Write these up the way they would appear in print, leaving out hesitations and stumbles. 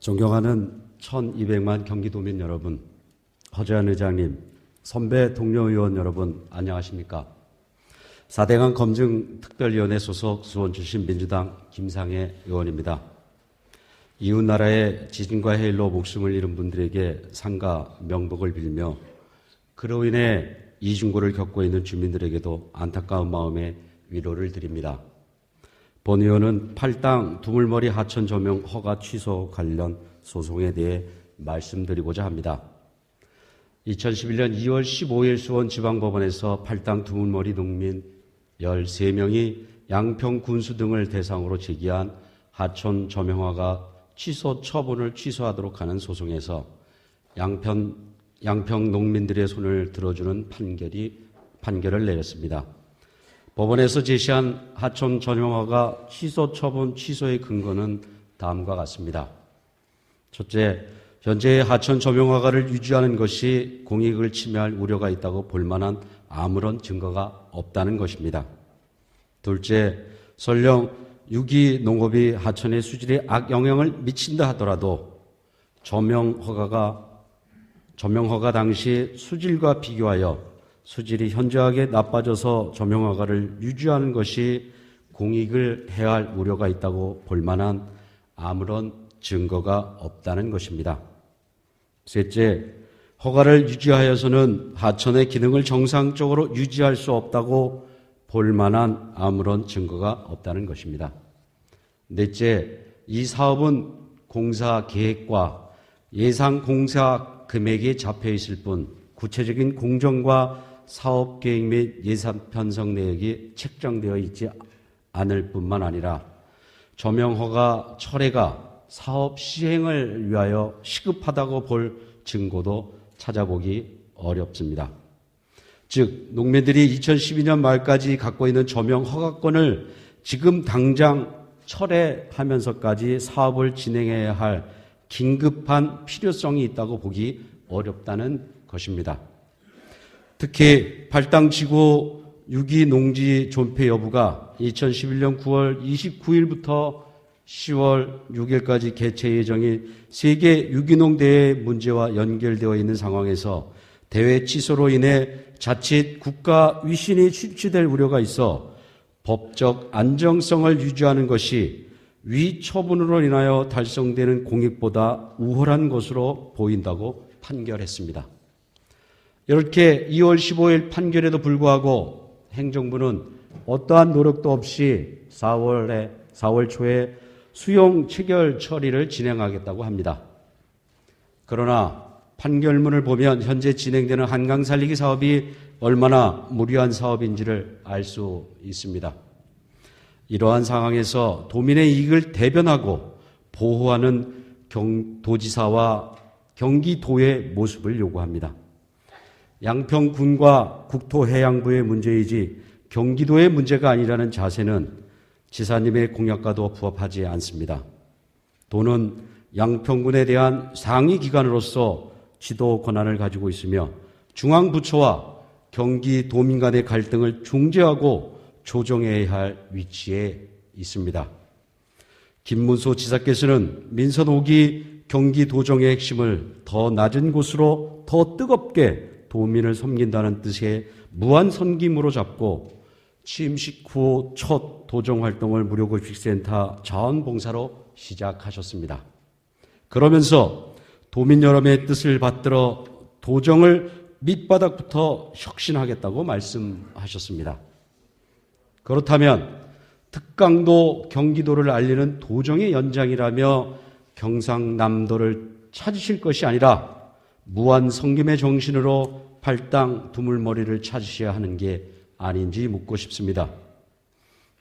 존경하는 1200만 경기도민 여러분, 허재한 의장님, 선배 동료 의원 여러분, 안녕하십니까? 4대강 검증특별위원회 소속 수원 출신 민주당 김상애 의원입니다. 이웃나라의 지진과 해일로 목숨을 잃은 분들에게 상가 명복을 빌며 그로 인해 이중고를 겪고 있는 주민들에게도 안타까운 마음에 위로를 드립니다. 본 의원은 팔당 두물머리 하천 조명 허가 취소 관련 소송에 대해 말씀드리고자 합니다. 2011년 2월 15일 수원지방법원에서 팔당 두물머리 농민 13명이 양평 군수 등을 대상으로 제기한 하천 조명허가 취소 처분을 취소하도록 하는 소송에서 양평 농민들의 손을 들어주는 판결을 내렸습니다. 법원에서 제시한 하천 조명허가 취소 처분 취소의 근거는 다음과 같습니다. 첫째, 현재의 하천 조명허가를 유지하는 것이 공익을 침해할 우려가 있다고 볼 만한 아무런 증거가 없다는 것입니다. 둘째, 설령 유기농업이 하천의 수질에 악영향을 미친다 하더라도 조명허가 당시 수질과 비교하여 수질이 현저하게 나빠져서 조명허가를 유지하는 것이 공익을 해할 우려가 있다고 볼 만한 아무런 증거가 없다는 것입니다. 셋째, 허가를 유지하여서는 하천의 기능을 정상적으로 유지할 수 없다고 볼 만한 아무런 증거가 없다는 것입니다. 넷째, 이 사업은 공사 계획과 예상 공사 금액이 잡혀 있을 뿐 구체적인 공정과 사업 계획 및 예산 편성 내역이 책정되어 있지 않을 뿐만 아니라 조명허가 철회가 사업 시행을 위하여 시급하다고 볼 증거도 찾아보기 어렵습니다. 즉, 농민들이 2012년 말까지 갖고 있는 조명허가권을 지금 당장 철회하면서까지 사업을 진행해야 할 긴급한 필요성이 있다고 보기 어렵다는 것입니다. 특히 팔당지구 유기농지 존폐 여부가 2011년 9월 29일부터 10월 6일까지 개최 예정인 세계 유기농 대회 문제와 연결되어 있는 상황에서 대회 취소로 인해 자칫 국가 위신이 실추될 우려가 있어 법적 안정성을 유지하는 것이 위 처분으로 인하여 달성되는 공익보다 우월한 것으로 보인다고 판결했습니다. 이렇게 2월 15일 판결에도 불구하고 행정부는 어떠한 노력도 없이 4월 초에 수용 체결 처리를 진행하겠다고 합니다. 그러나 판결문을 보면 현재 진행되는 한강 살리기 사업이 얼마나 무리한 사업인지를 알 수 있습니다. 이러한 상황에서 도민의 이익을 대변하고 보호하는 도지사와 경기도의 모습을 요구합니다. 양평군과 국토해양부의 문제이지 경기도의 문제가 아니라는 자세는 지사님의 공약과도 부합하지 않습니다. 도는 양평군에 대한 상위 기관으로서 지도 권한을 가지고 있으며 중앙부처와 경기도민 간의 갈등을 중재하고 조정해야 할 위치에 있습니다. 김문수 지사께서는 민선 5기 경기도정의 핵심을 더 낮은 곳으로 더 뜨겁게 도민을 섬긴다는 뜻의 무한섬김으로 잡고 취임식 후 첫 도정활동을 무료급식센터 자원봉사로 시작하셨습니다. 그러면서 도민 여러분의 뜻을 받들어 도정을 밑바닥부터 혁신하겠다고 말씀하셨습니다. 그렇다면 특강도 경기도를 알리는 도정의 연장이라며 경상남도를 찾으실 것이 아니라 무한섬김의 정신으로 팔당 두물머리를 찾으셔야 하는 게 아닌지 묻고 싶습니다.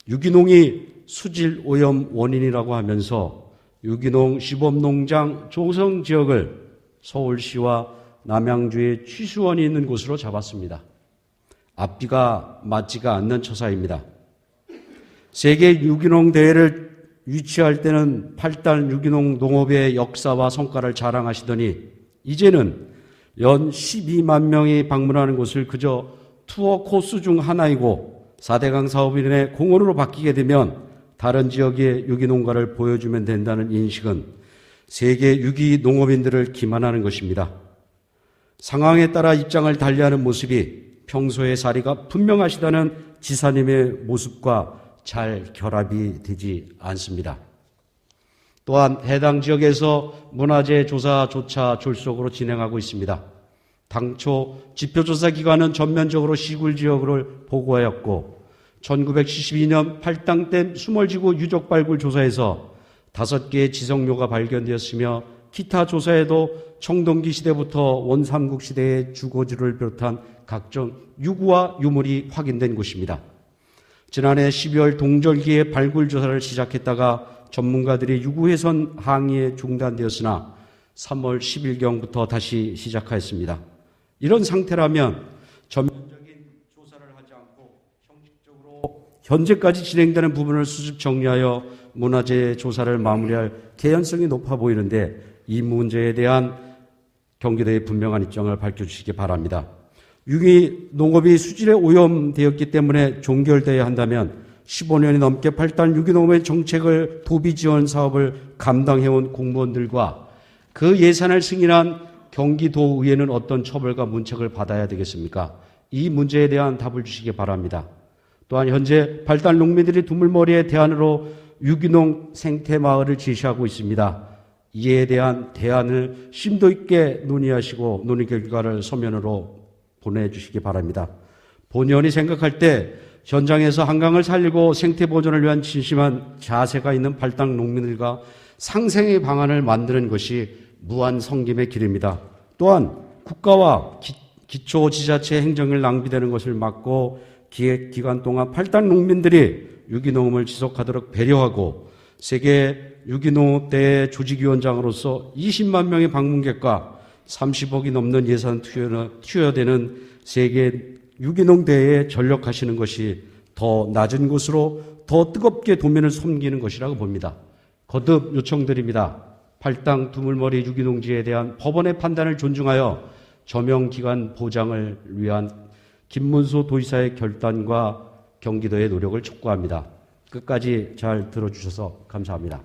유기농이 수질 오염 원인이라고 하면서 유기농 시범농장 조성 지역을 서울시와 남양주의 취수원이 있는 곳으로 잡았습니다. 앞뒤가 맞지가 않는 처사입니다. 세계 유기농 대회를 유치할 때는 팔당 유기농 농업의 역사와 성과를 자랑하시더니 이제는 연 12만 명이 방문하는 곳을 그저 투어 코스 중 하나이고 4대강 사업인의 공원으로 바뀌게 되면 다른 지역의 유기농가를 보여주면 된다는 인식은 세계 유기 농업인들을 기만하는 것입니다. 상황에 따라 입장을 달리하는 모습이 평소의 사리가 분명하시다는 지사님의 모습과 잘 결합이 되지 않습니다. 또한 해당 지역에서 문화재 조사조차 졸속으로 진행하고 있습니다. 당초 지표조사 기관은 전면적으로 시굴 지역을 보고하였고 1972년 팔당댐 수몰지구 유적 발굴 조사에서 5개의 지성묘가 발견되었으며 기타 조사에도 청동기 시대부터 원삼국 시대의 주거지를 비롯한 각종 유구와 유물이 확인된 곳입니다. 지난해 12월 동절기에 발굴 조사를 시작했다가 전문가들이 유구훼손 항의에 중단되었으나 3월 10일경부터 다시 시작하였습니다. 이런 상태라면 전면적인 조사를 하지 않고 형식적으로 현재까지 진행되는 부분을 수습 정리하여 문화재 조사를 마무리할 개연성이 높아 보이는데 이 문제에 대한 경기도의 분명한 입장을 밝혀주시기 바랍니다. 유기 농업이 수질에 오염되었기 때문에 종결되어야 한다면 15년이 넘게 발달 유기농업의 정책을 도비 지원 사업을 감당해온 공무원들과 그 예산을 승인한 경기도의회는 어떤 처벌과 문책을 받아야 되겠습니까? 이 문제에 대한 답을 주시기 바랍니다. 또한 현재 발달 농민들이 두물머리의 대안으로 유기농 생태마을을 제시하고 있습니다. 이에 대한 대안을 심도 있게 논의하시고 논의 결과를 서면으로 보내주시기 바랍니다. 본의원이 생각할 때 현장에서 한강을 살리고 생태 보존을 위한 진심한 자세가 있는 발달 농민들과 상생의 방안을 만드는 것이 무한 성김의 길입니다. 또한 국가와 기초지자체 행정을 낭비되는 것을 막고 기획기간 동안 발달 농민들이 유기농업을 지속하도록 배려하고 세계 유기농업대회 조직위원장으로서 20만 명의 방문객과 30억이 넘는 예산 투여되는 세계 유기농대회에 전력하시는 것이 더 낮은 곳으로 더 뜨겁게 도민을 섬기는 것이라고 봅니다. 거듭 요청드립니다. 팔당 두물머리 유기농지에 대한 법원의 판단을 존중하여 저명기관 보장을 위한 김문수 도지사의 결단과 경기도의 노력을 촉구합니다. 끝까지 잘 들어주셔서 감사합니다.